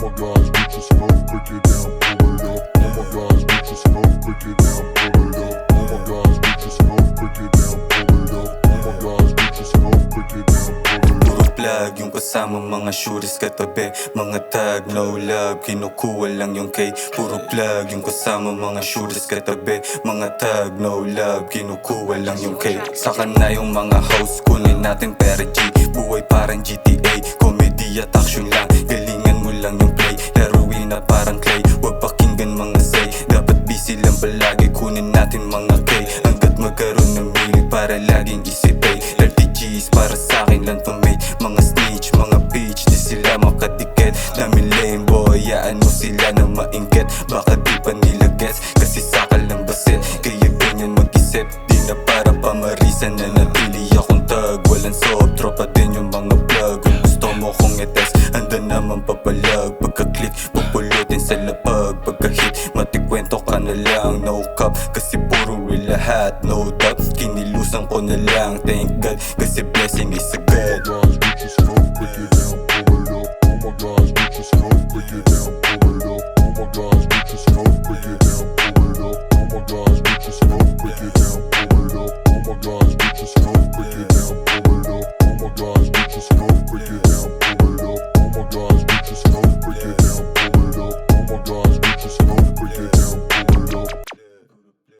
my gosh, get your smoke, break it down, pull it up. Oh my gosh, get your smoke, break it down, pull it up. Oh my gosh, get your smoke, break it down, pull it up. Oh my gosh, get your smoke, break it down, pull it up. Puro plug yung kasama mga shooters katabi. Mga tag, no love, kinukuha lang yung K. Puro plug yung kasama mga shooters katabi. Mga tag, no love, kinukuha lang yung K. Saka na yung mga hosts, kunin natin pera G. Buhay parang GTA, comedy at action lang. Galingan mo lang yung play, laruin na parang clay. Huwag pakinggan mga say, dapat busy lang palagi. Kunin natin mga K, hanggat magkaroon ng milig para laging isip ay LTGs para sa'kin lang tumate. Mga snitch, mga bitch, di sila makadikit. Daming lame boy, yaan mo sila na maingket. Baka di pa nila gets, kasi sakal ng basit. Kaya ganyan mag-isip, di na para pamarisan. Na napili akong tag, walang sob, tropa din yung mga plug. Kung gusto mo kong i-test, handa naman papalag. Pagka-click, pupulutin sa lapag. Pagka-hit, matikwento ka na lang. No cap, kasi puro real lahat. No doubt, kinilusan ko na lang. Thank God, kasi blessing is a God. Oh my gosh, get your smoke, break it down, pull it up. Oh my gosh, get your smoke, break it down, pull it up. Oh my gosh, get your smoke, break it down, pull it up. Oh my gosh, get your smoke, break it down, pull it up. Oh my gosh, get your smoke, break it down, pull it up. Oh my gosh, get your smoke, break it